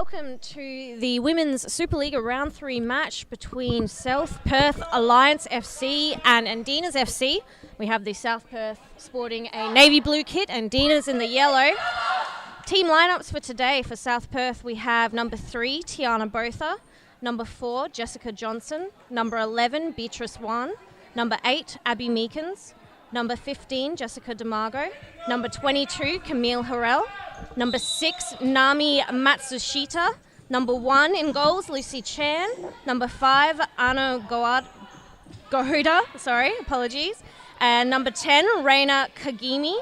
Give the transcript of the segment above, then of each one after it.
welcome to the Women's Supa-Liga Round 3 match between South Perth Alliance FC and Andinas FC. We have the South Perth sporting a navy blue kit, Andinas in the yellow. Team lineups for today for South Perth, we have number 3, Tiana Botha, number 4, Jessica Johnson, number 11, Beatrice Wan, number 8, Abby Meekins, number 15, Jessica DeMargo, number 22, Camille Harrell, number 6, Nami Matsushita, number 1 in goals, Lucy Chan, number 5, Anna Gohuda, and number 10, Reina Kagimi.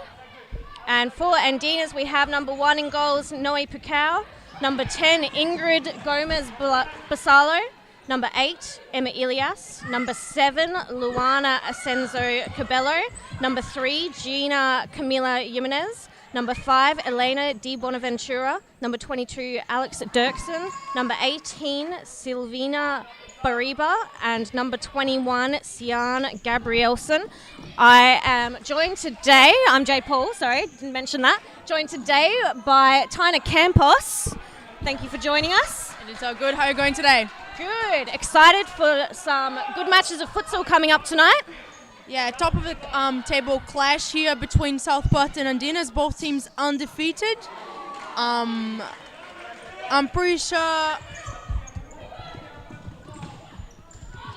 And for Andinas, we have number 1 in goals, Noe Pukau, number 10, Ingrid Gomez-Basalo, number 8, Emma Ilias, number 7, Luana Asenzo Cabello, number 3, Gina Camila Jimenez, number 5, Elena Di Bonaventura, number 22, Alex Dirksen, number 18, Silvina Bariba, and number 21, Sian Gabrielson. I am joined today, I'm Jade Paul, didn't mention that, joined today by Tina Campos. Thank you for joining us. It is so good. How are you going today? Good. Excited for some good matches of futsal coming up tonight? Yeah, top of the table clash here between South Perth and Andinas. Both teams undefeated. I'm pretty sure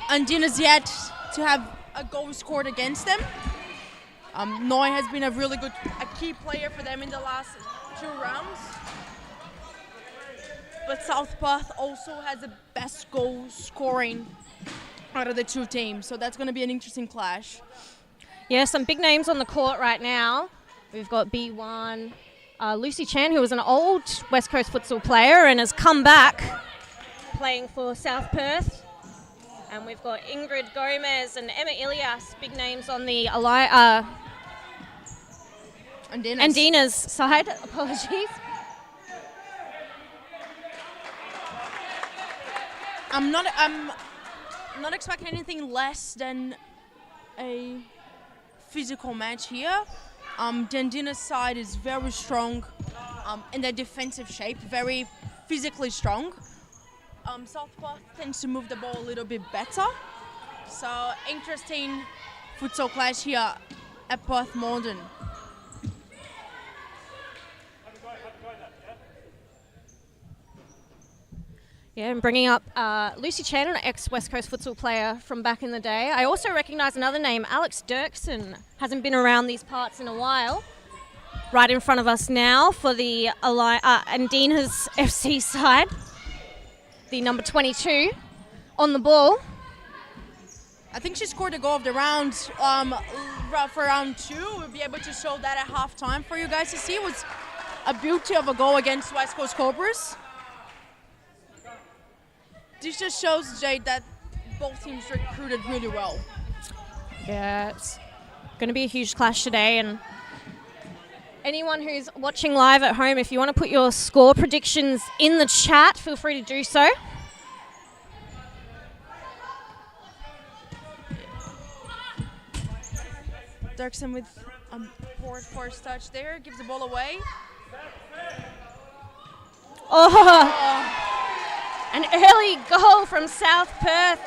Andinas yet to have a goal scored against them. Noy has been a key player for them in the last 2 rounds. But South Perth also has the best goal scoring out of the 2 teams, so that's going to be an interesting clash. Yeah, some big names on the court right now. We've got B1, Lucy Chan, who was an old West Coast futsal player and has come back playing for South Perth. And we've got Ingrid Gomez and Emma Ilias, big names on the Andinas side. Apologies. I'm not expecting anything less than a physical match here. The Andinas side is very strong in their defensive shape, very physically strong. South Perth tends to move the ball a little bit better. So interesting futsal clash here at Perth Modern. Yeah, and bringing up Lucy Chan, an ex-West Coast futsal player from back in the day. I also recognise another name, Alex Dirksen. Hasn't been around these parts in a while. Right in front of us now for the Andinas FC side. The number 22 on the ball. I think she scored a goal of the round for round 2. We'll be able to show that at halftime for you guys to see. It was a beauty of a goal against West Coast Cobras. This just shows, Jade, that both teams recruited really well. Yeah, it's going to be a huge clash today. And anyone who's watching live at home, if you want to put your score predictions in the chat, feel free to do so. Dirksen with a poor first touch there, gives the ball away. An early goal from South Perth.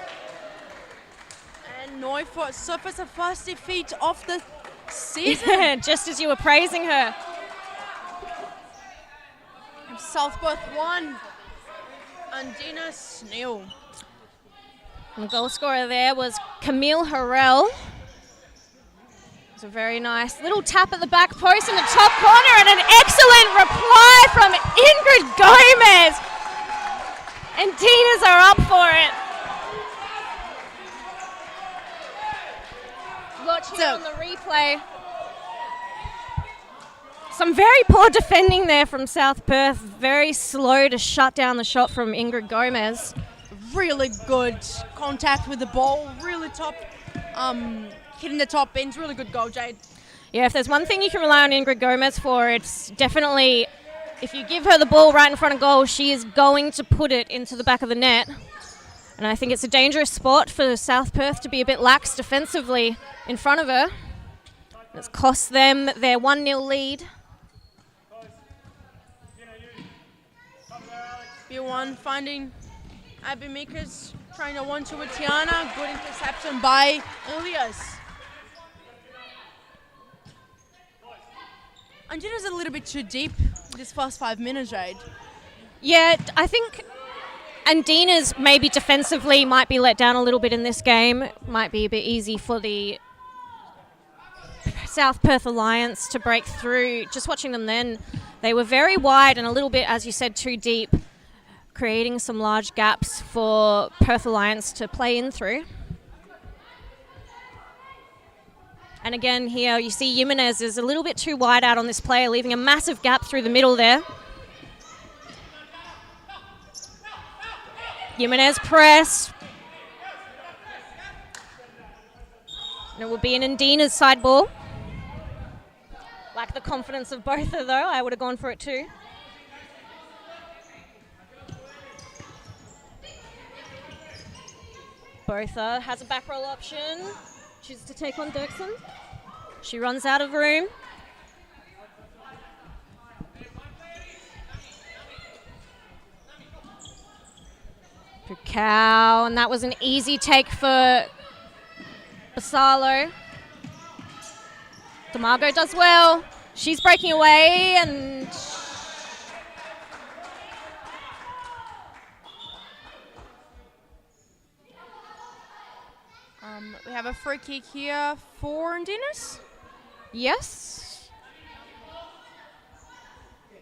And Neufort suffers a first defeat of the season. Yeah, just as you were praising her. South Perth 1, Andinas 0. And the goal scorer there was Camille Harrell. It was a very nice little tap at the back post in the top corner and an excellent reply from Ingrid Gomez. Andinas are up for it. Watch here on the replay. Some very poor defending there from South Perth. Very slow to shut down the shot from Ingrid Gomez. Really good contact with the ball. Really top, hitting the top bins. Really good goal, Jade. Yeah, if there's one thing you can rely on Ingrid Gomez for, it's definitely, if you give her the ball right in front of goal, she is going to put it into the back of the net. And I think it's a dangerous spot for South Perth to be a bit lax defensively in front of her. It's cost them their 1-0 lead. Be 2-1, finding Abby Meekers trying to 1-2 with Tiana. Good interception by Elias. Andinas a little bit too deep this first 5 minutes, right? Yeah, I think Andinas maybe defensively might be let down a little bit in this game. Might be a bit easy for the South Perth Alliance to break through. Just watching them then, they were very wide and a little bit, as you said, too deep, creating some large gaps for Perth Alliance to play in through. And again here, you see Jimenez is a little bit too wide out on this player, leaving a massive gap through the middle there. Jimenez press. And it will be an Andinas side ball. Like the confidence of both though, I would have gone for it too. Botha has a back roll option. Chooses to take on Dirksen. She runs out of room. Pukau, and that was an easy take for Basalo. Demago does well. She's breaking away and we have a free kick here for Andinas. yes.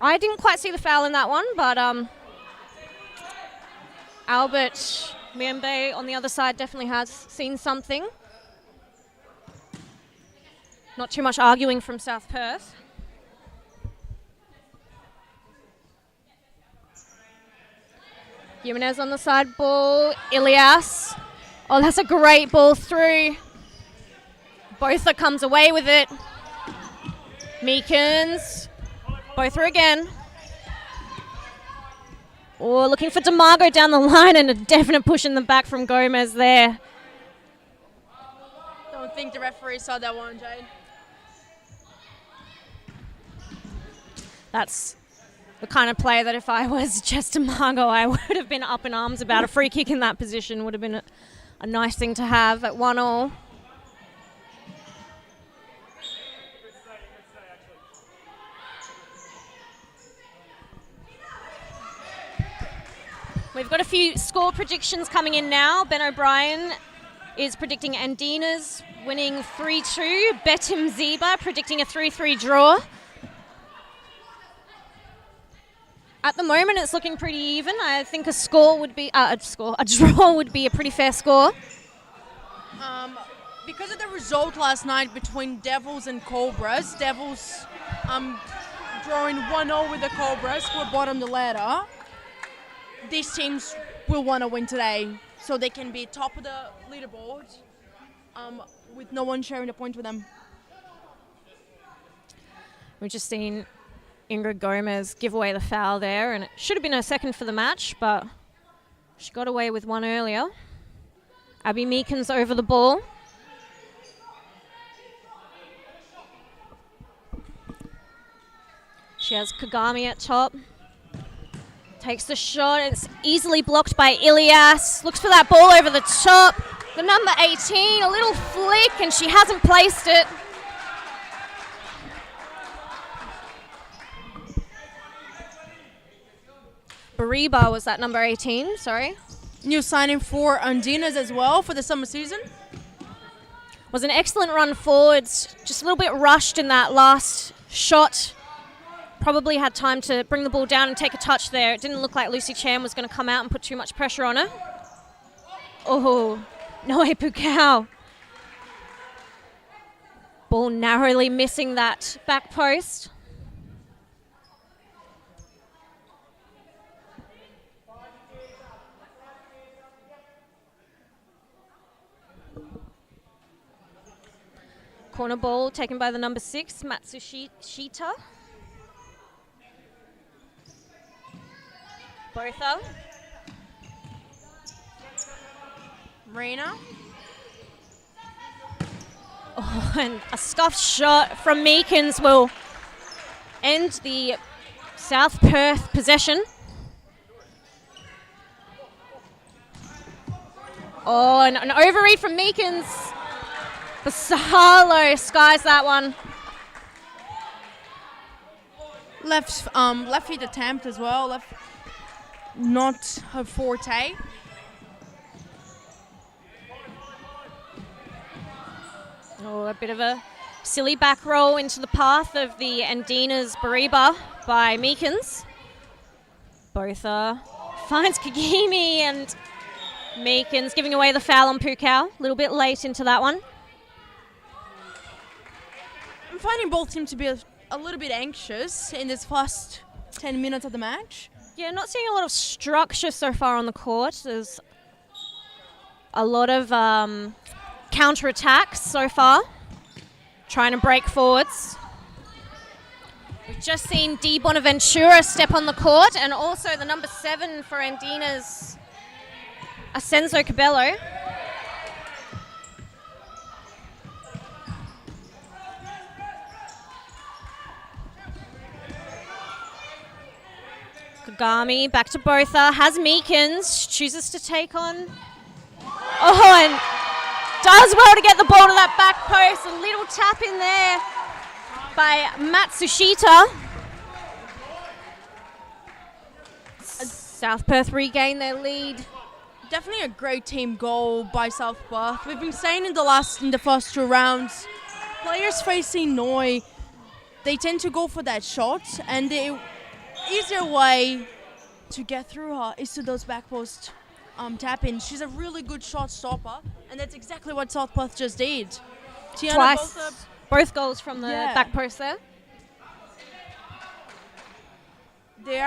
I didn't quite see the foul in that one, but Albert Miembe on the other side definitely has seen something. Not too much arguing from South Perth. Jimenez on the side ball. Ilias. Oh, that's a great ball through. Botha comes away with it. Meekins. Botha again. Oh, looking for Demago down the line and a definite push in the back from Gomez there. Don't think the referee saw that one, Jade. That's the kind of play that if I was Jess Demago, I would have been up in arms about. A free kick in that position would have been a nice thing to have at 1-1. We've got a few score predictions coming in now. Ben O'Brien is predicting Andinas winning 3-2. Betim Zeba predicting a 3-3 draw. At the moment, it's looking pretty even. I think a draw would be a pretty fair score. Because of the result last night between Devils and Cobras, Devils drawing 1-0 with the Cobras, who are bottom of the ladder. These teams will want to win today, so they can be top of the leaderboard with no one sharing a point with them. We've just seen Ingrid Gomez give away the foul there, and it should have been her second for the match, but she got away with one earlier. Abby Meekins over the ball. She has Kagami at top. Takes the shot. It's easily blocked by Ilias. Looks for that ball over the top. The number 18, a little flick, and she hasn't placed it. Bariba was that number 18, sorry. New signing for Andinas as well for the summer season. Was an excellent run forwards. Just a little bit rushed in that last shot. Probably had time to bring the ball down and take a touch there. It didn't look like Lucy Chan was going to come out and put too much pressure on her. Oh, Noe Pukau. Ball narrowly missing that back post. Corner ball taken by the number 6, Matsushita. Botha. Reina. Oh, and a scuffed shot from Meekins will end the South Perth possession. Oh, and an overread from Meekins. Basalo skies that one. Left feet attempt as well. Not her forte. Oh, a bit of a silly back roll into the path of the Andinas Bariba by Meekins. Both finds Kagimi, and Meekins giving away the foul on Pukau. A little bit late into that one. I'm finding both teams to be a little bit anxious in this first 10 minutes of the match. Yeah, not seeing a lot of structure so far on the court. There's a lot of counter-attacks so far, trying to break forwards. We've just seen Di Bonaventura step on the court, and also the number 7 for Andinas, Asenzo Cabello. Kagami back to Botha, has Meekins, chooses to take on. Oh, and does well to get the ball to that back post. A little tap in there by Matsushita. South Perth regain their lead. Definitely a great team goal by South Perth. We've been saying in the first 2 rounds, players facing Noi, they tend to go for that shot, and the easier way to get through her is to those back post tap-ins. She's a really good shot stopper, and that's exactly what South Perth just did. Tiana Twice. Both goals from the back post there. They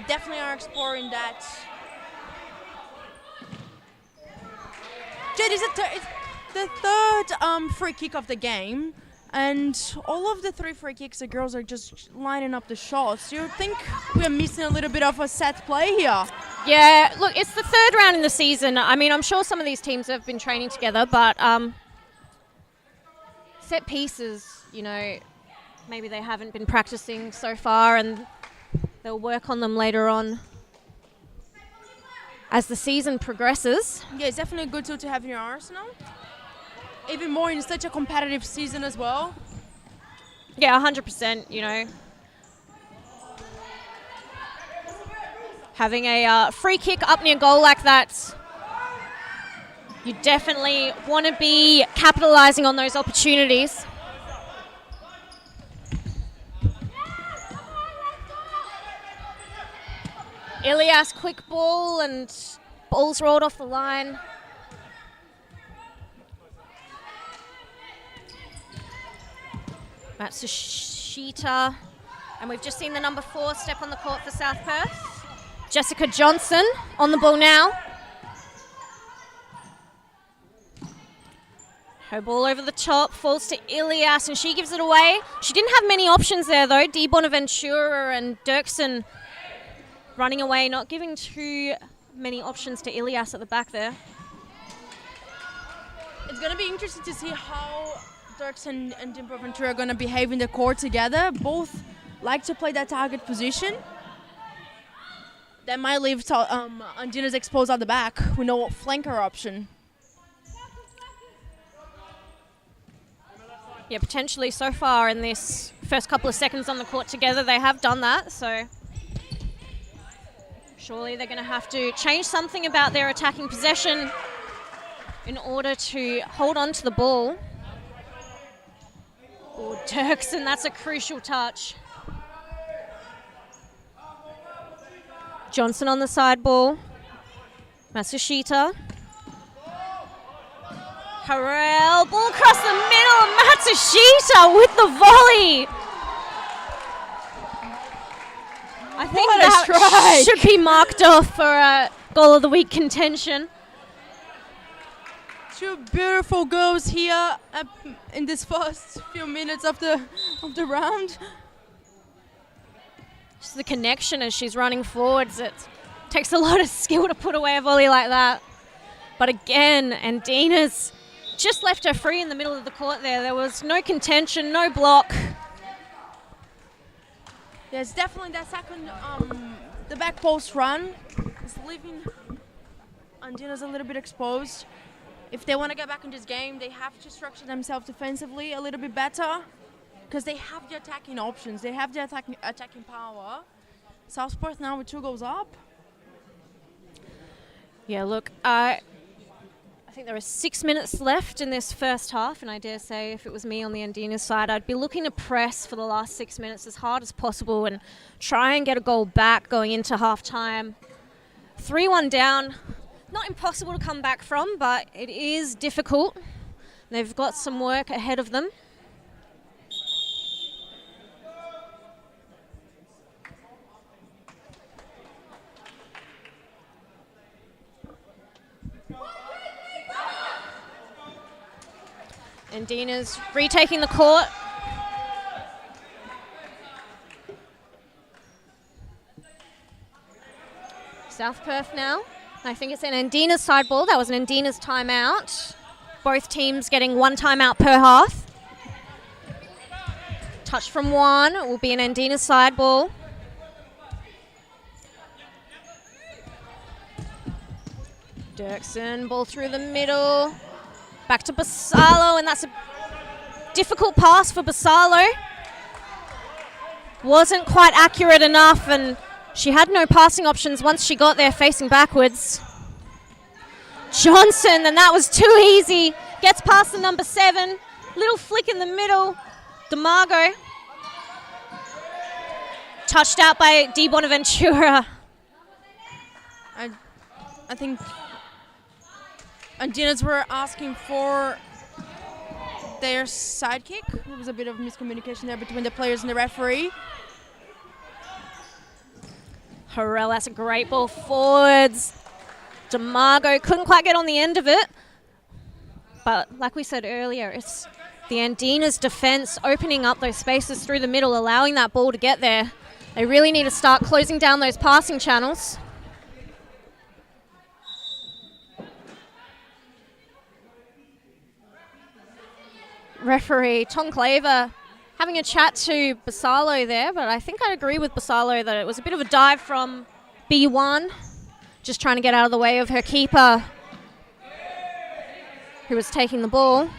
definitely are exploring that. Jade, it's the third free kick of the game, and all of the 3 free kicks, the girls are just lining up the shots. You think we're missing a little bit of a set play here? Yeah, look, it's the 3rd round in the season. I mean, I'm sure some of these teams have been training together, but set pieces, maybe they haven't been practicing so far, and they'll work on them later on as the season progresses. Yeah, it's definitely a good tool to have in your arsenal. Even more in such a competitive season as well. Yeah, 100%, Having a free kick up near goal like that, you definitely want to be capitalising on those opportunities. Ilias, quick ball, and ball's rolled off the line. Matsushita, and we've just seen the number 4 step on the court for South Perth. Jessica Johnson on the ball now. Her ball over the top, falls to Ilias, and she gives it away. She didn't have many options there, though. Di Bonaventura and Dirksen running away, not giving too many options to Ilias at the back there. It's going to be interesting to see how Dirksen and Di Bonaventura are going to behave in the court together. Both like to play that target position. That might leave Andinas exposed at the back with no flanker option. Yeah, potentially so far in this first couple of seconds on the court together, they have done that. So surely they're going to have to change something about their attacking possession in order to hold on to the ball. Oh, Dirksen, that's a crucial touch. Johnson on the side ball. Matsushita. Harrell, ball across the middle. Matsushita with the volley. I think that should be marked off for a goal of the week contention. 2 beautiful goals here in this first few minutes of the round. Just the connection as she's running forwards. It takes a lot of skill to put away a volley like that. But again, Andinas just left her free in the middle of the court there. There was no contention, no block. Yes, definitely that second, the back post run is leaving Andinas a little bit exposed. If they want to get back in this game, they have to structure themselves defensively a little bit better because they have the attacking options. They have the attacking power. South Perth now with 2 goals up. Yeah, look, I think there are 6 minutes left in this first half, and I dare say if it was me on the Andinas side, I'd be looking to press for the last 6 minutes as hard as possible and try and get a goal back going into half-time. 3-1 down, not impossible to come back from, but it is difficult. They've got some work ahead of them. Andinas retaking the court. South Perth now. I think it's an Andinas side ball. That was an Andinas timeout. Both teams getting 1 timeout per half. Touch from 1. It will be an Andinas side ball. Dirksen, ball through the middle. Back to Basalo, and that's a difficult pass for Basalo. Wasn't quite accurate enough, and she had no passing options once she got there facing backwards. Johnson, and that was too easy. Gets past the number 7. Little flick in the middle. DeMargo. Touched out by Di Bonaventura. I think Andinas were asking for their sidekick. There was a bit of miscommunication there between the players and the referee. Harrell, that's a great ball forwards. DeMargo couldn't quite get on the end of it. But like we said earlier, it's the Andinas defense opening up those spaces through the middle, allowing that ball to get there. They really need to start closing down those passing channels. Referee Tom Claver having a chat to Basalo there, but I think I agree with Basalo that it was a bit of a dive from B1, just trying to get out of the way of her keeper who was taking the ball.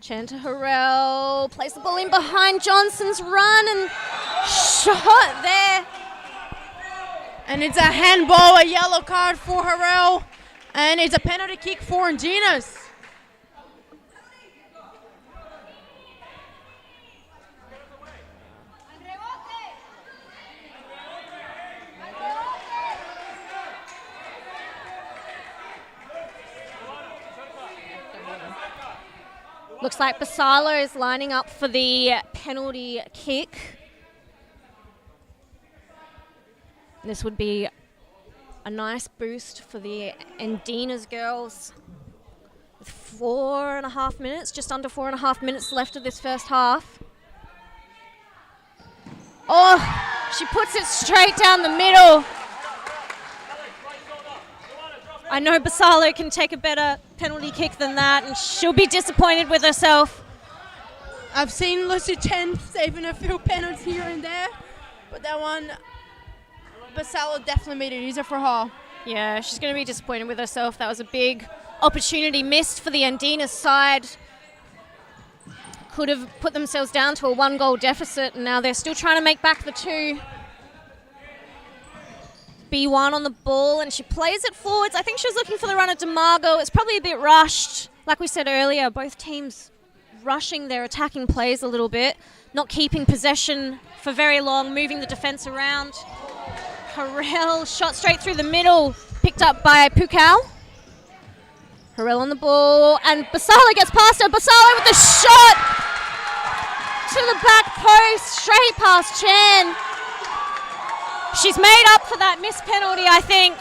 Chanta Harrell plays the ball in behind Johnson's run and shot there. And it's a handball, a yellow card for Harrell. And it's a penalty kick for Andinas. Looks like Basalo is lining up for the penalty kick. This would be a nice boost for the Andinas girls. With 4.5 minutes, just under 4.5 minutes left of this first half. Oh, she puts it straight down the middle. I know Basalo can take a better penalty kick than that, and she'll be disappointed with herself. I've seen Lucy Chen saving a few penalties here and there, but that one, Basalo definitely made it easier for her. Yeah, she's going to be disappointed with herself. That was a big opportunity missed for the Andinas side. Could have put themselves down to a 1-goal deficit, and now they're still trying to make back the 2. B1 on the ball, and she plays it forwards. I think she was looking for the run at DeMargo. It's probably a bit rushed. Like we said earlier, both teams rushing their attacking plays a little bit, not keeping possession for very long, moving the defense around. Harrell shot straight through the middle, picked up by Pukau. Harrell on the ball, and Basalo gets past her. Basalo with the shot to the back post, straight past Chen. She's made up for that missed penalty, I think.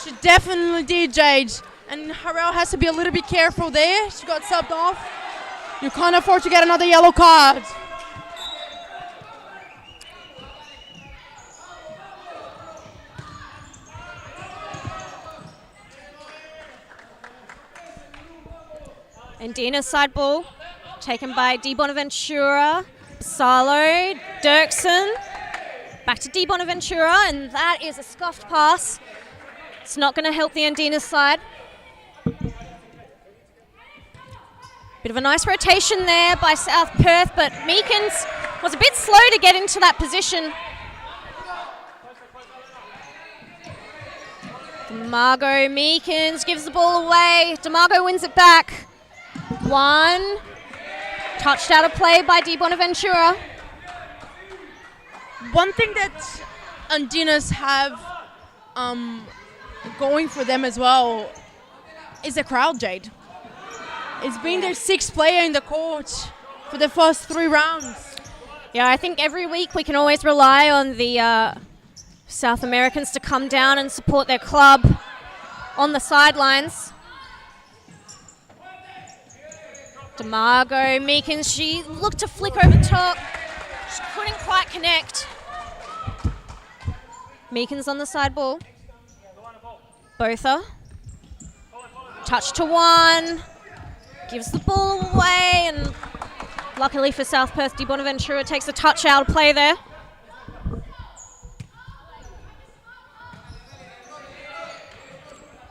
She definitely did, Jade. And Harrell has to be a little bit careful there. She got subbed off. You can't afford to get another yellow card. Andinas side ball. Taken by Di Bonaventura. Basalo, Dirksen. Back to Di Bonaventura, and that is a scuffed pass. It's not going to help the Andinas side. Bit of a nice rotation there by South Perth, but Meekins was a bit slow to get into that position. DeMargo Meekins gives the ball away. DeMargo wins it back. One. Touched out of play by Di Bonaventura. One thing that Andinas have going for them as well is the crowd, Jade. It's been their sixth player in the court for the first 3 rounds. Yeah, I think every week we can always rely on the South Americans to come down and support their club on the sidelines. DeMargo Meekins, she looked to flick over top. She couldn't quite connect. Meekins on the side ball. Botha. Touch to one. Gives the ball away, and luckily for South Perth, Di Bonaventura takes a touch out of play there.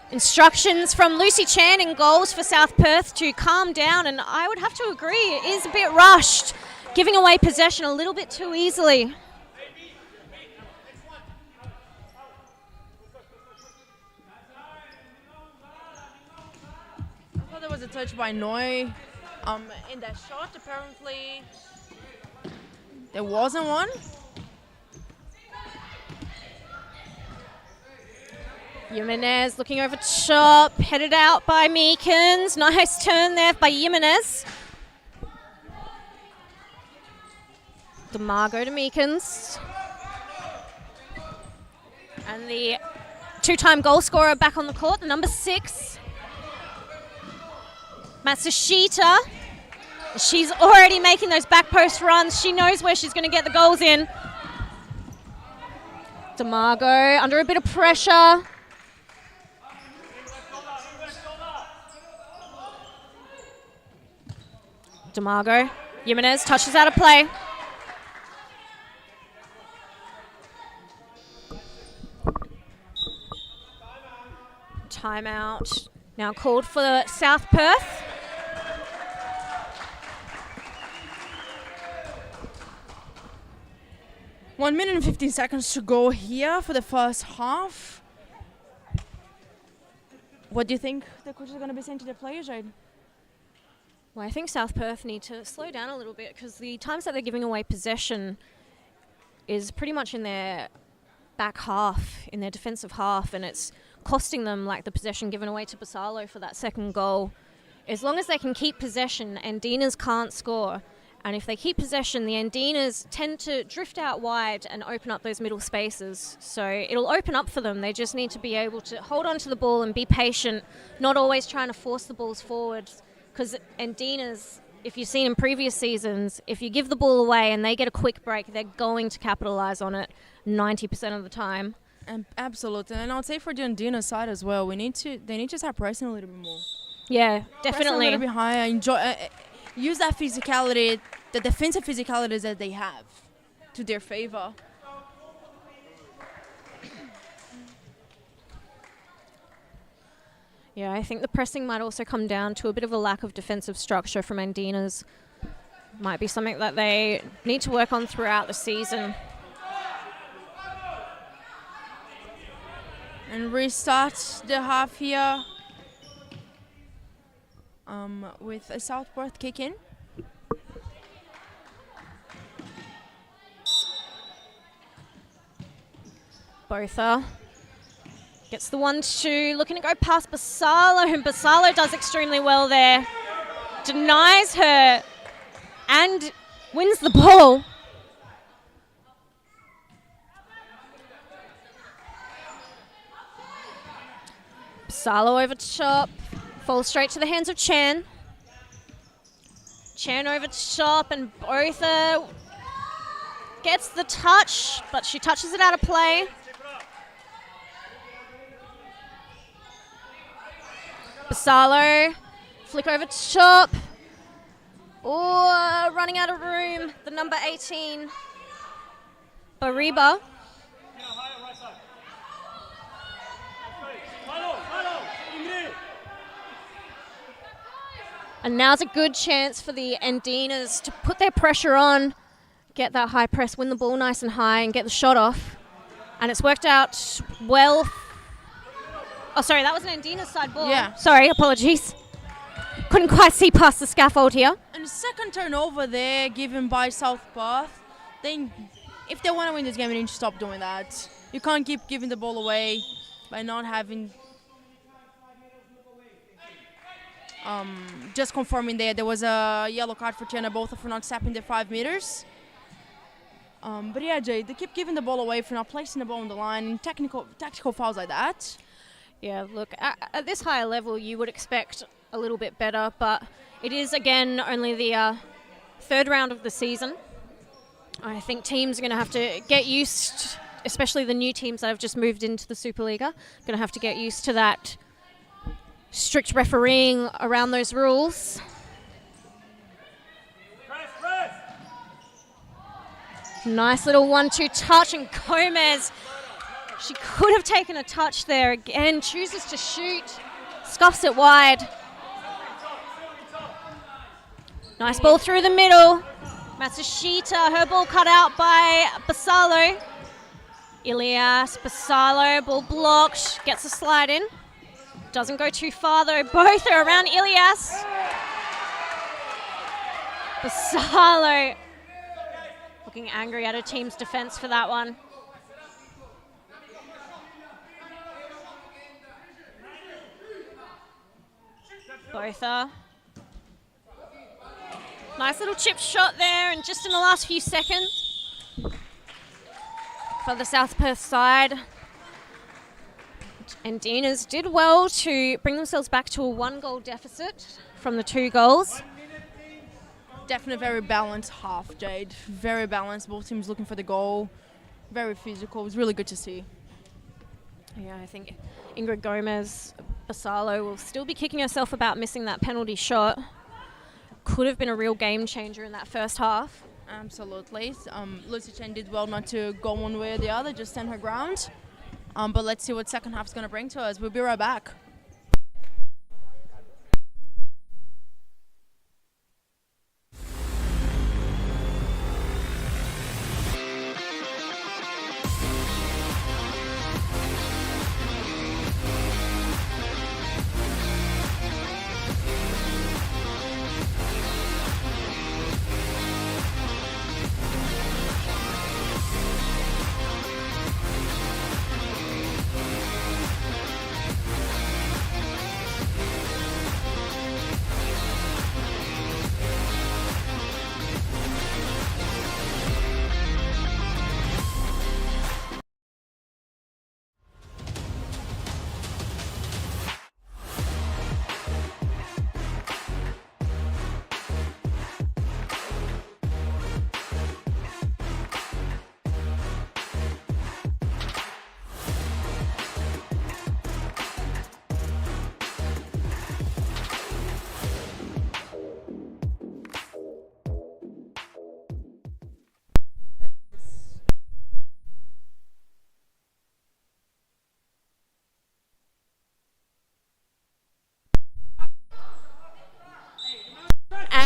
Instructions from Lucy Chan in goals for South Perth to calm down, and I would have to agree, it is a bit rushed, giving away possession a little bit too easily. I thought there was a touch by Noy in that shot. Apparently, there wasn't one. Jimenez looking over top, headed out by Meekins. Nice turn there by Jimenez. DeMargo to Meekins. And the 2-time goal scorer back on the court, the number 6. Matsushita. She's already making those back post runs. She knows where she's going to get the goals in. DeMargo under a bit of pressure. DeMargo. Jimenez touches out of play. Timeout now called for South Perth. One minute and 15 seconds to go here for the first half. What do you think the coaches are going to be saying to their players, Jade? Well, I think South Perth need to slow down a little bit, because the times that they're giving away possession is pretty much in their back half, in their defensive half, and it's costing them, like the possession given away to Basalo for that second goal. As long as they can keep possession, Andinas can't score. And if they keep possession, the Andinas tend to drift out wide and open up those middle spaces. So it'll open up for them. They just need to be able to hold on to the ball and be patient, not always trying to force the balls forward. Because Andinas, if you've seen in previous seasons, if you give the ball away and they get a quick break, they're going to capitalise on it 90% of the time. Absolutely. And I would say for the Andinas side as well, they need to start pressing a little bit more. Yeah, definitely. Pressing a little bit higher. Use that physicality, the defensive physicality that they have to their favour. Yeah, I think the pressing might also come down to a bit of a lack of defensive structure from Andinas. Might be something that they need to work on throughout the season. And restart the half here with a South Perth kick in. Botha gets the 1-2, looking to go past Basalo, and Basalo does extremely well there. Denies her and wins the ball. Basalo over top, falls straight to the hands of Chan. Chan over top, and Botha gets the touch, but she touches it out of play. Basalo, flick over top. Oh, running out of room. The number 18, Bariba. And now's a good chance for the Andinas to put their pressure on, get that high press, win the ball nice and high, and get the shot off. And it's worked out well. Oh, sorry, that was an Andinas side ball. Yeah. Sorry, apologies. Couldn't quite see past the scaffold here. And the second turnover there given by South Perth. If they want to win this game, they need to stop doing that. You can't keep giving the ball away by not having... just confirming there was a yellow card for Tiana Botha for not stepping the 5 meters. But yeah, Jay, they keep giving the ball away for not placing the ball on the line in tactical fouls like that. Yeah, look, at this higher level, you would expect a little bit better, but it is, again, only the third round of the season. I think teams are going to have to get used, especially the new teams that have just moved into the Supa-Liga, going to have to get used to that strict refereeing around those rules. Nice little 1-2 touch, and Gomez, she could have taken a touch there again, chooses to shoot, scuffs it wide. Nice ball through the middle. Matsushita, her ball cut out by Basalo. Ilias, Basalo, ball blocked, gets a slide in. Doesn't go too far though, both are around Ilias. Basalo looking angry at her team's defense for that one. Botha. Nice little chip shot there, and just in the last few seconds for the South Perth side. Andinas did well to bring themselves back to a 1-goal deficit from the 2 goals. Definitely very balanced half, Jade. Very balanced. Both teams looking for the goal. Very physical. It was really good to see. Yeah, I think Ingrid Gomez Basalo will still be kicking herself about missing that penalty shot. Could have been a real game changer in that first half. Absolutely. Lucy Chen did well not to go one way or the other, just stand her ground. But let's see what second half is going to bring to us. We'll be right back.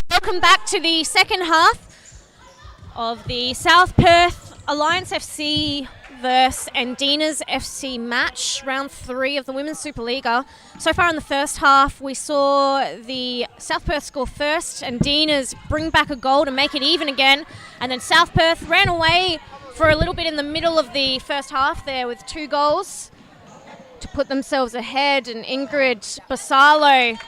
Welcome back to the second half of the South Perth Alliance FC versus Andinas FC match, round 3 of the Women's Supa-Liga. So far in the first half, we saw the South Perth score first, Andinas bring back a goal to make it even again, and then South Perth ran away for a little bit in the middle of the first half there with 2 goals to put themselves ahead, and Ingrid Basalo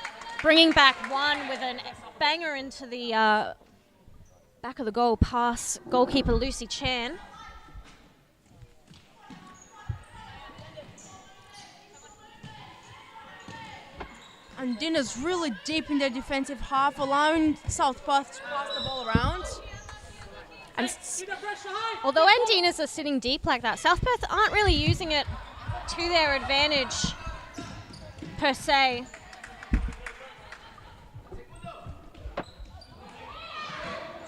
bringing back one with a banger into the back of the goal past goalkeeper Lucy Chan. Andinas really deep in their defensive half, allowing South Perth to pass the ball around. And although Andinas are sitting deep like that, South Perth aren't really using it to their advantage per se.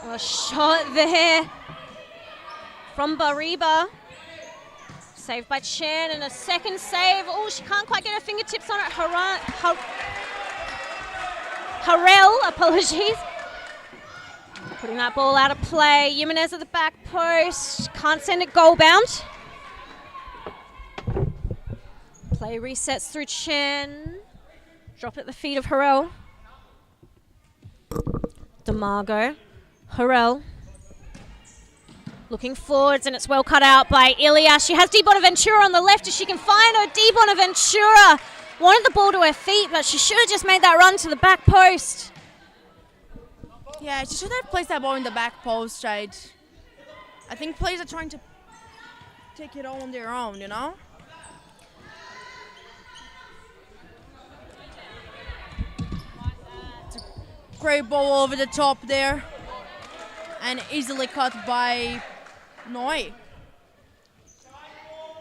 A shot there from Bariba. Saved by Chen, and a second save. Oh, she can't quite get her fingertips on it. Harrell, apologies. Putting that ball out of play. Jimenez at the back post. Can't send it goal bound. Play resets through Chen. Drop at the feet of Harrell. DeMargo. Harrell. Looking forwards, and it's well cut out by Ilias. She has Di Bonaventura on the left if she can find her. Di Bonaventura wanted the ball to her feet, but she should have just made that run to the back post. Yeah, she should have placed that ball in the back post, right? I think players are trying to take it all on their own, you know? It's a great ball over the top there. And easily cut by Noi.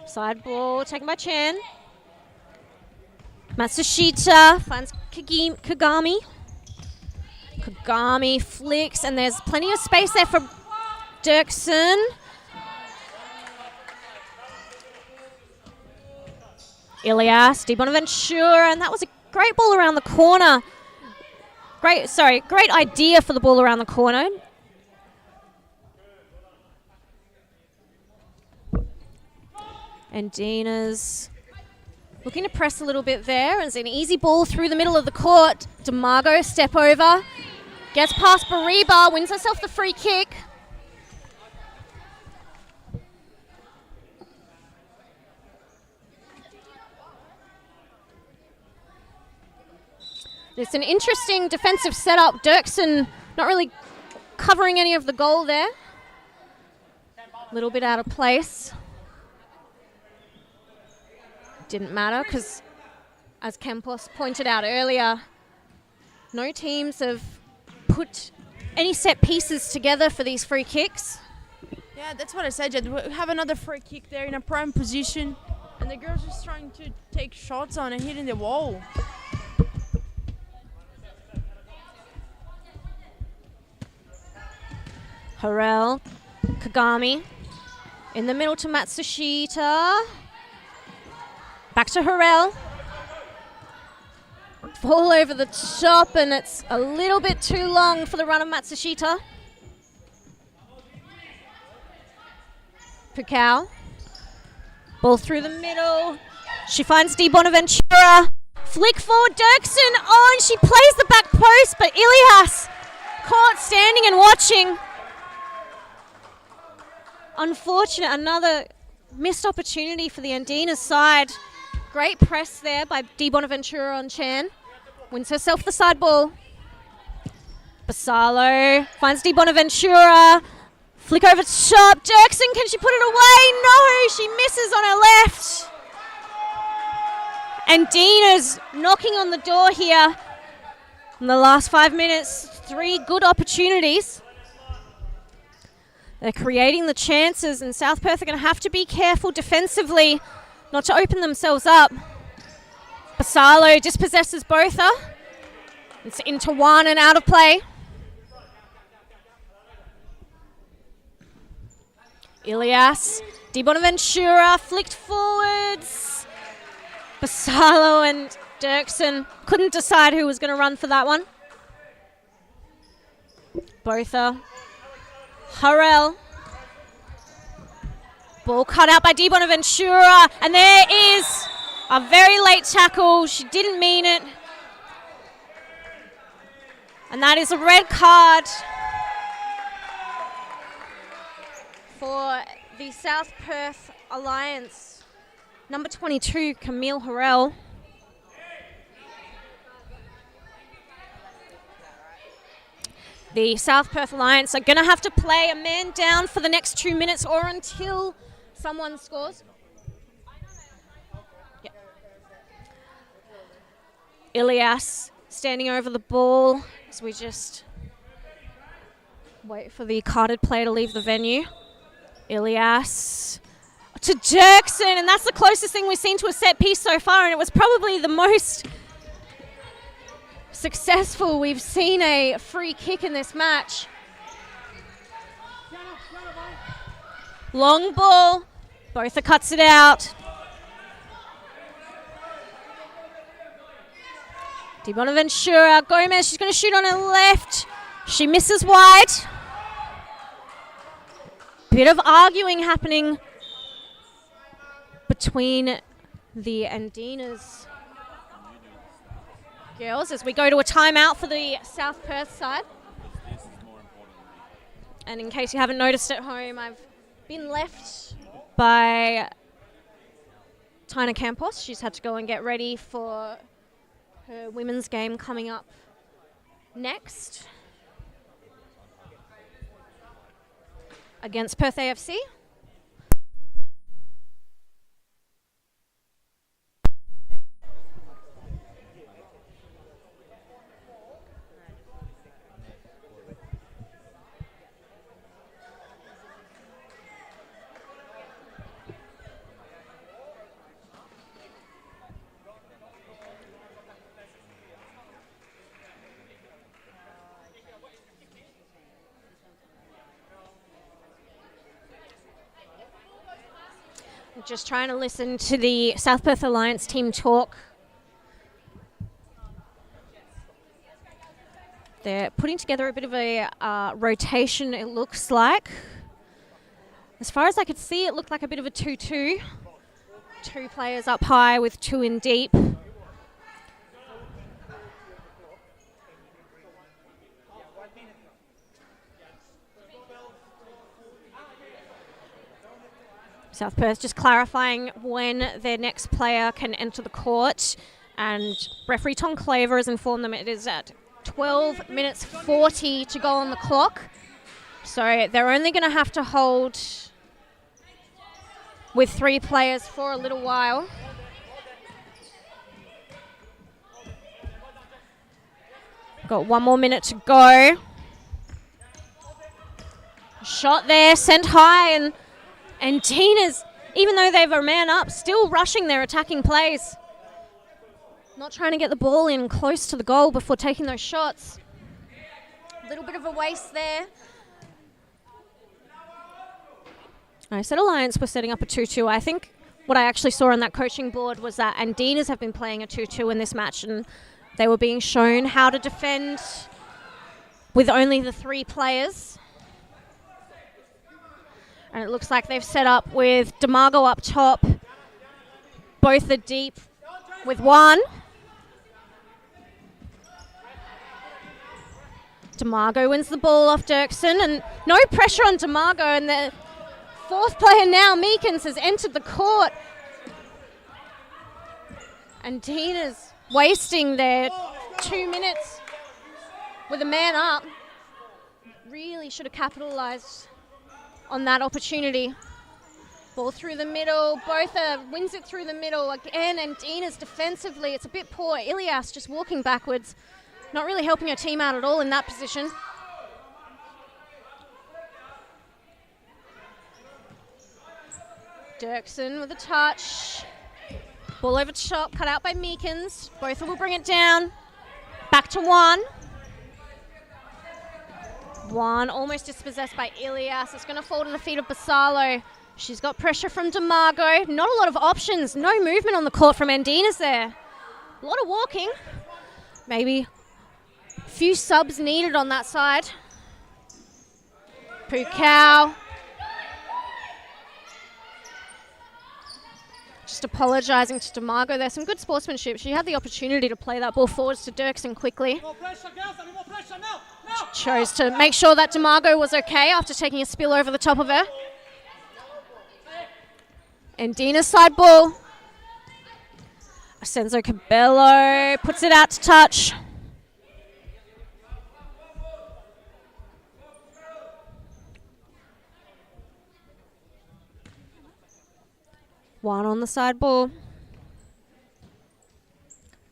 Side ball taken by Chen. Matsushita finds Kagami. Kagami flicks, and there's plenty of space there for Dirksen. Ilias, Di Bonaventura, and that was a great ball around the corner. Great idea for the ball around the corner. Andinas looking to press a little bit there. It's an easy ball through the middle of the court. DeMargo, step over. Gets past Bariba, wins herself the free kick. It's an interesting defensive setup. Dirksen not really covering any of the goal there. A little bit out of place. Didn't matter because, as Campos pointed out earlier, no teams have put any set pieces together for these free kicks. Yeah, that's what I said, Jed. We have another free kick there in a prime position, and the girls just trying to take shots on and hitting the wall. Harrell, Kagami, in the middle to Matsushita. Back to Harrell. Fall over the top, and it's a little bit too long for the run of Matsushita. Pukau. Ball through the middle. She finds Di Bonaventura. Flick forward, Dirksen. Oh, and she plays the back post, but Ilias caught standing and watching. Unfortunate, another missed opportunity for the Andinas side. Great press there by Di Bonaventura on Chan. Wins herself the side ball. Basalo finds Di Bonaventura. Flick over to top. Dirksen, can she put it away? No, she misses on her left. Andinas knocking on the door here. In the last 5 minutes, 3 good opportunities. They're creating the chances, and South Perth are going to have to be careful defensively not to open themselves up. Basalo dispossesses Botha. It's into one and out of play. Ilias, Di Bonaventura flicked forwards. Basalo and Dirksen couldn't decide who was going to run for that one. Botha. Harrell. Ball cut out by Di Bonaventura, and there is a very late tackle. She didn't mean it. And that is a red card for the South Perth Alliance. Number 22, Camille Harrell. The South Perth Alliance are going to have to play a man down for the next 2 minutes or until someone scores. Yeah. Ilias standing over the ball as we just wait for the carded player to leave the venue. Ilias to Dirksen, and that's the closest thing we've seen to a set piece so far, and it was probably the most successful we've seen a free kick in this match. Long ball. Botha cuts it out. Di Bonaventura. Gomez, she's going to shoot on her left. She misses wide. Bit of arguing happening between the Andinas girls as we go to a timeout for the South Perth side. And in case you haven't noticed at home, I've been left by Tina Campos. She's had to go and get ready for her women's game coming up next against Perth AFC. Just trying to listen to the South Perth Alliance team talk. They're putting together a bit of a rotation, it looks like. As far as I could see, it looked like a bit of a 2-2. 2 players up high with 2 in deep. South Perth just clarifying when their next player can enter the court. And referee Tom Claver has informed them it is at 12 minutes 40 to go on the clock. So they're only going to have to hold with 3 players for a little while. Got 1 more minute to go. Shot there, sent high, and Tina's, even though they've a man up, still rushing their attacking plays. Not trying to get the ball in close to the goal before taking those shots. A little bit of a waste there. I said Alliance were setting up a 2-2. I think what I actually saw on that coaching board was that Andinas have been playing a 2-2 in this match, and they were being shown how to defend with only the 3 players. And it looks like they've set up with DeMargo up top. Both are deep with 1. DeMargo wins the ball off Dirksen, and no pressure on DeMargo. And the 4th player now, Meekins, has entered the court. And Tina's wasting their 2 minutes with a man up. Really should have capitalised on that opportunity. Ball through the middle. Botha wins it through the middle again, and Andinas defensively, it's a bit poor. Ilias just walking backwards, not really helping her team out at all in that position. Dirksen with a touch. Ball over top, cut out by Meekins. Botha will bring it down. Back to 1. 1 almost dispossessed by Ilias. It's going to fall to the feet of Basalo. She's got pressure from DeMargo. Not a lot of options. No movement on the court from Andinas there. A lot of walking. Maybe a few subs needed on that side. Pukau. Just apologising to DeMargo. There's some good sportsmanship. She had the opportunity to play that ball forwards to Dirksen quickly. Chose to make sure that DeMargo was okay after taking a spill over the top of her. Andinas side ball. Asenzo Cabello puts it out to touch. One on the side ball.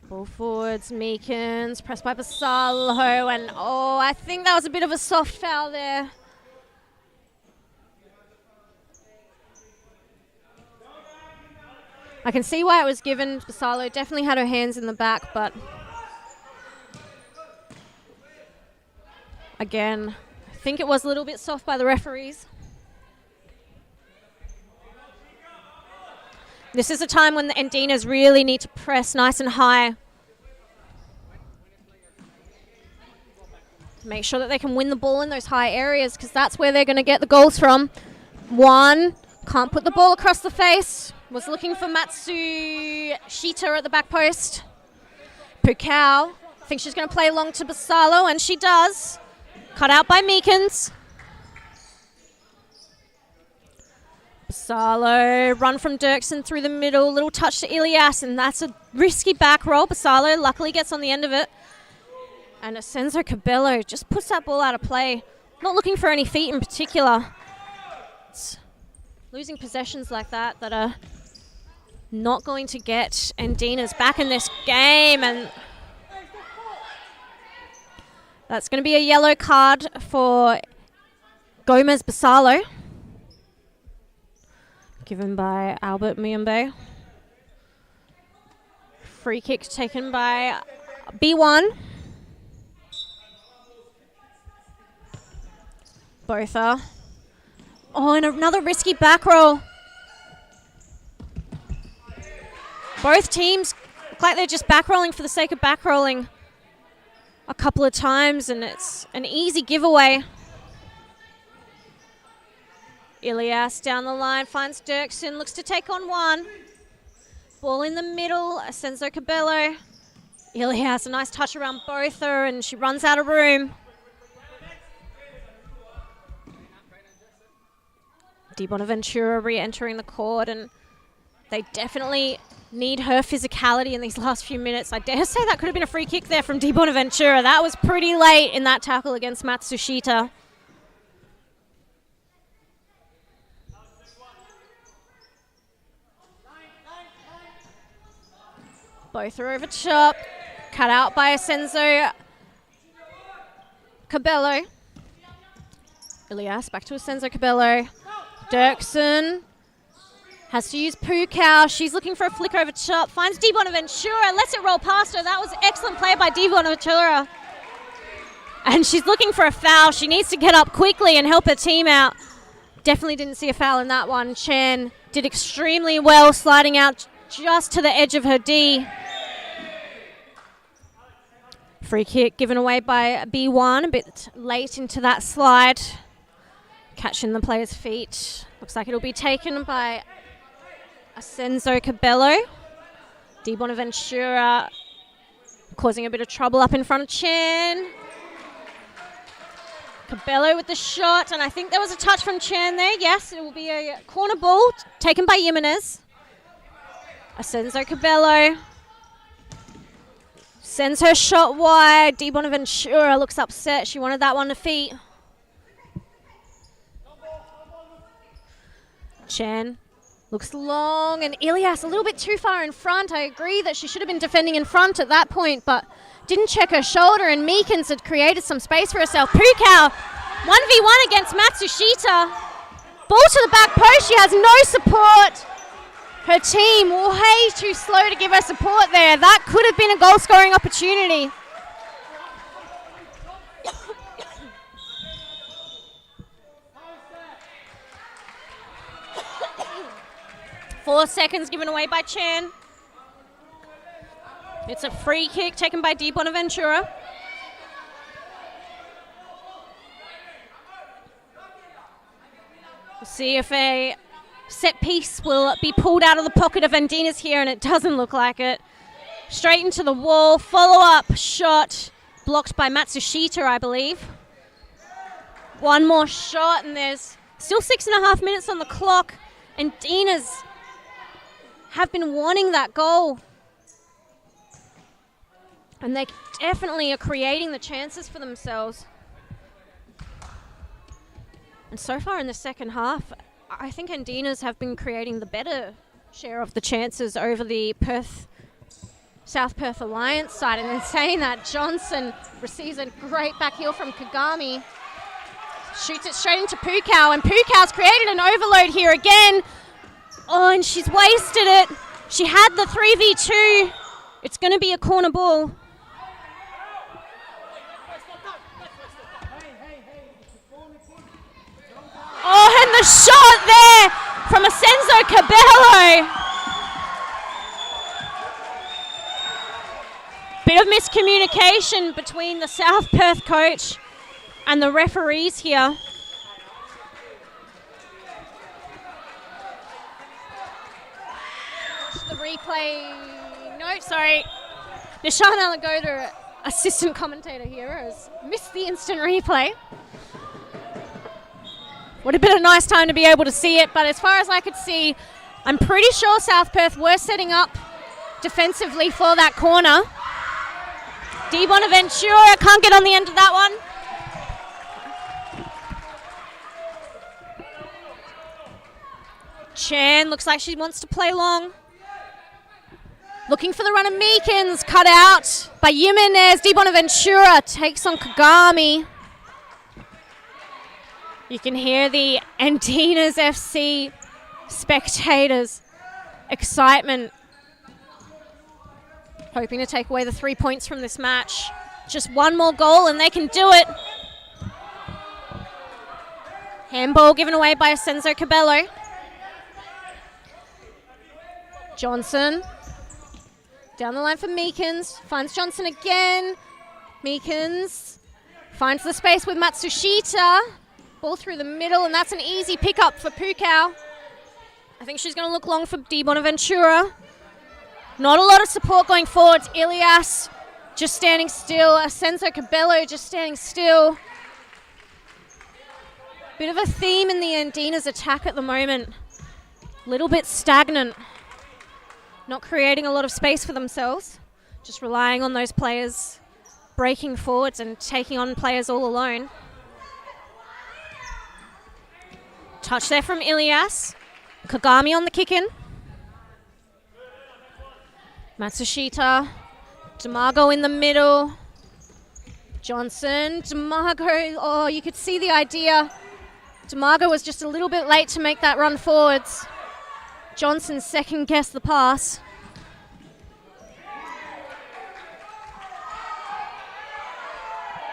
Ball forwards, Meekins, pressed by Basalo, and I think that was a bit of a soft foul there. I can see why it was given. Basalo definitely had her hands in the back, but again, I think it was a little bit soft by the referees. This is a time when the Andinas really need to press nice and high. Make sure that they can win the ball in those high areas because that's where they're going to get the goals from. One, can't put the ball across the face. Was looking for Matsushita at the back post. Pukau, thinks she's going to play along to Basalo, and she does. Cut out by Meekins. Basalo, run from Dirksen through the middle, little touch to Ilias, and that's a risky back roll. Basalo luckily gets on the end of it. And Asenzo Cabello just puts that ball out of play. Not looking for any feet in particular. It's losing possessions like that are not going to get Andinas back in this game. And that's going to be a yellow card for Gomez Basalo. Given by Albert Muyambe. Free kick taken by B1. Both are. Oh, and another risky back roll. Both teams look like they're just back rolling for the sake of back rolling a couple of times, and it's an easy giveaway. Ilias down the line, finds Dirksen, looks to take on one. Ball in the middle, Asenzo Cabello. Ilias, a nice touch around Botha, and she runs out of room. Di Bonaventura re-entering the court, and they definitely need her physicality in these last few minutes. I dare say that could have been a free kick there from Di Bonaventura. That was pretty late in that tackle against Matsushita. Both are over top. Cut out by Asenzo Cabello. Ilias back to Asenzo Cabello. Dirksen has to use Pukau. She's looking for a flick over top. Finds Di Bonaventura. Lets it roll past her. That was excellent play by Di Bonaventura. And she's looking for a foul. She needs to get up quickly and help her team out. Definitely didn't see a foul in that one. Chen did extremely well, sliding out just to the edge of her D. Free kick given away by B1. A bit late into that slide. Catching the player's feet. Looks like it'll be taken by Asenzo Cabello. Di Bonaventura causing a bit of trouble up in front of Chen. Cabello with the shot, and I think there was a touch from Chen there. Yes, it will be a corner ball taken by Jimenez. Asenzo Cabello sends her shot wide. Di Bonaventura looks upset. She wanted that one to feet. Chen looks long, and Ilias a little bit too far in front. I agree that she should have been defending in front at that point, but didn't check her shoulder, and Meekins had created some space for herself. Pukau, 1v1 against Matsushita. Ball to the back post. She has no support. Her team way too slow to give her support there. That could have been a goal-scoring opportunity. 4 seconds given away by Chen. It's a free kick taken by Di Bonaventura. We'll see if a set piece will be pulled out of the pocket of Andinas here, and it doesn't look like it. Straight into the wall, follow-up shot blocked by Matsushita, I believe. One more shot, and there's still 6.5 minutes on the clock. Andinas have been wanting that goal. And they definitely are creating the chances for themselves. And so far in the second half, I think Andinas have been creating the better share of the chances over the South Perth Alliance side. And in saying that, Johnson receives a great back heel from Kagami. Shoots it straight into Pukau, and Pukau's created an overload here again. Oh, and she's wasted it. She had the 3v2. It's going to be a corner ball. Oh, and the shot there from Asenzo Cabello. communication between the South Perth coach and the referees here. The replay, no, sorry. Nishan Alagoda, assistant commentator here, has missed the instant replay. Would have been a nice time to be able to see it, but as far as I could see, I'm pretty sure South Perth were setting up defensively for that corner. Di Bonaventura can't get on the end of that one. Chan looks like she wants to play long. Looking for the run of Meekins, cut out by Jimenez. Di Bonaventura takes on Kagami. You can hear the Andinas FC spectators' excitement, hoping to take away the 3 points from this match. Just one more goal and they can do it. Handball given away by Asenzo Cabello. Johnson. Down the line for Meekins. Finds Johnson again. Meekins finds the space with Matsushita. Ball through the middle, and that's an easy pickup for Pukau. I think she's going to look long for Di Bonaventura. Not a lot of support going forwards. Ilias just standing still. Asenzo Cabello just standing still. Bit of a theme in the Andinas attack at the moment. Little bit stagnant. Not creating a lot of space for themselves. Just relying on those players breaking forwards and taking on players all alone. Touch there from Ilias. Kagami on the kick-in. Matsushita. Demago in the middle. Johnson. Demago. Oh, you could see the idea. Demago was just a little bit late to make that run forwards. Johnson second-guessed the pass.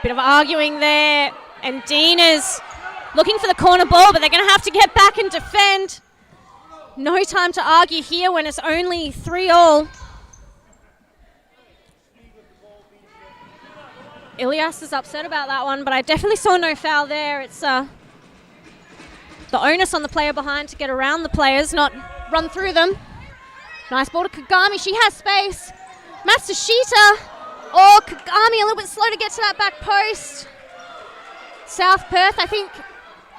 Bit of arguing there. Andinas looking for the corner ball, but they're going to have to get back and defend. No time to argue here when it's only 3-3. Ilias is upset about that one, but I definitely saw no foul there. It's the onus on the player behind to get around the players, not run through them. Nice ball to Kagami. She has space. Matsushita. Oh, Kagami a little bit slow to get to that back post. South Perth, I think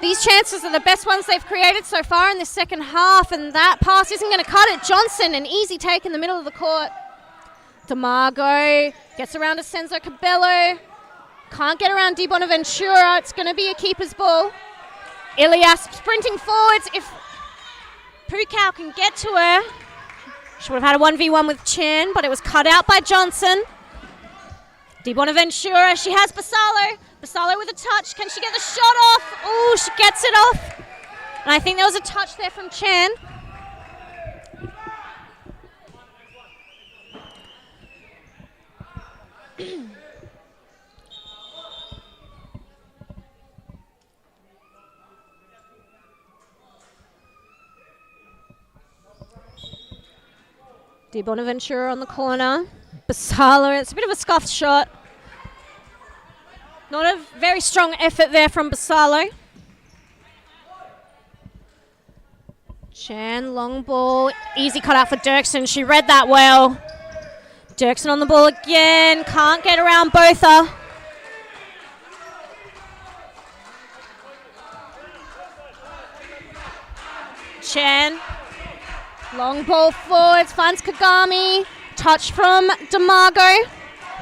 these chances are the best ones they've created so far in this second half, and that pass isn't going to cut it. Johnson, an easy take in the middle of the court. Demago gets around to Asenzo Cabello. Can't get around Di Bonaventura. It's going to be a keeper's ball. Ilias sprinting forwards. If Pukau can get to her, she would have had a 1v1 with Chan, but it was cut out by Johnson. Di Bonaventura, she has Basalo. Basalo with a touch. Can she get the shot off? Oh, she gets it off. And I think there was a touch there from Chan. Di Bonaventura on the corner. Basalo, it's a bit of a scuffed shot. Not a very strong effort there from Basalo. Chan, long ball. Easy cut out for Dirksen. She read that well. Dirksen on the ball again. Can't get around Botha. Chan. Long ball forwards. Finds Kagami. Touch from Demago.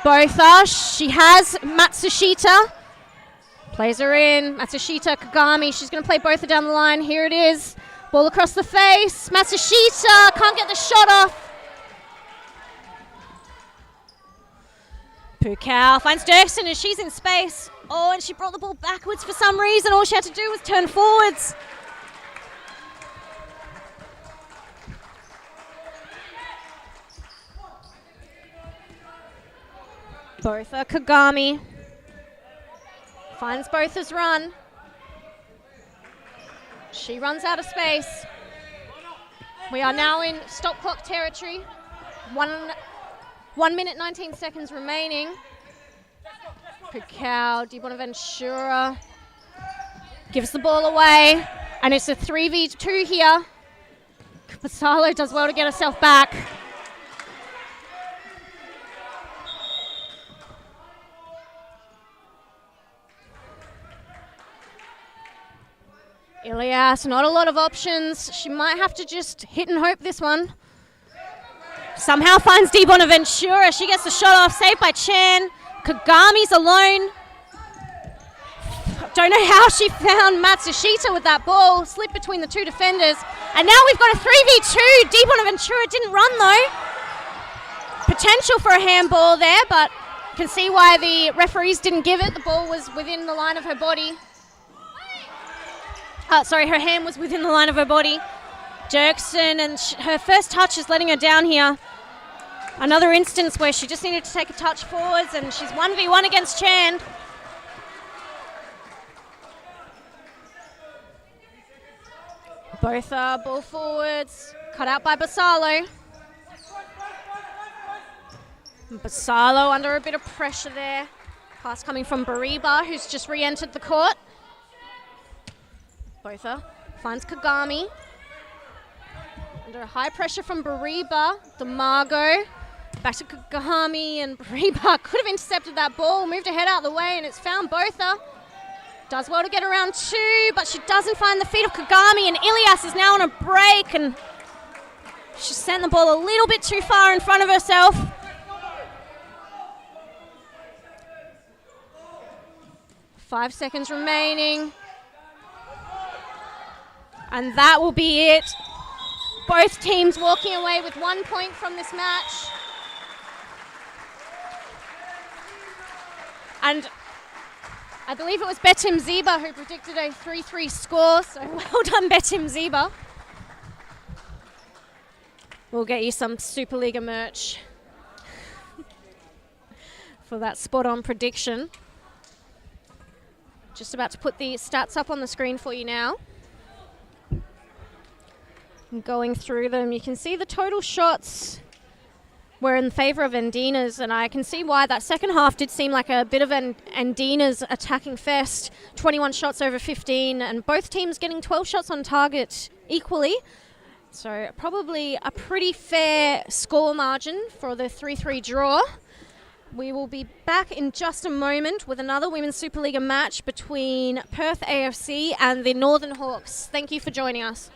Botha, she has Matsushita. Plays her in. Matsushita, Kagami. She's going to play Botha down the line. Here it is. Ball across the face. Matsushita can't get the shot off. Pukau finds Dirksen and she's in space. Oh, and she brought the ball backwards for some reason. All she had to do was turn forwards. Botha, Kagami. Finds Botha's run. She runs out of space. We are now in stop clock territory. 1 minute 19 seconds remaining. Picao, Di Bonaventura gives the ball away, and it's a 3v2 here. Basalo does well to get herself back. Ilias, not a lot of options. She might have to just hit and hope this one. Somehow finds Di Bonaventura. She gets the shot off, saved by Chan. Kagami's alone. Don't know how she found Matsushita with that ball. Slipped between the two defenders. And now we've got a 3v2. Di Bonaventura didn't run though. Potential for a handball there, but you can see why the referees didn't give it. The ball was within the line of her body. Her hand was within the line of her body. Dirksen, and her first touch is letting her down here. Another instance where she just needed to take a touch forwards, and she's 1v1 against Chan. Both are ball forwards, cut out by Basalo. Basalo under a bit of pressure there. Pass coming from Bariba, who's just re-entered the court. Botha finds Kagami. Under high pressure from Bariba, Demago. Back to Kagami, and Bariba could have intercepted that ball, moved her head out of the way, and it's found Botha. Does well to get around two, but she doesn't find the feet of Kagami, and Ilias is now on a break, and she sent the ball a little bit too far in front of herself. Five seconds remaining. And that will be it. Both teams walking away with 1 point from this match. And I believe it was Betim Ziba who predicted a 3-3 score, so well done, Betim Ziba. We'll get you some Supa-Liga merch for that spot-on prediction. Just about to put the stats up on the screen for you now. Going through them, you can see the total shots were in favour of Andinas, and I can see why. That second half did seem like a bit of an Andinas attacking fest. 21 shots over 15, and both teams getting 12 shots on target equally. So probably a pretty fair score margin for the 3-3 draw. We will be back in just a moment with another Women's Superliga match between Perth AFC and the Northern Hawks. Thank you for joining us.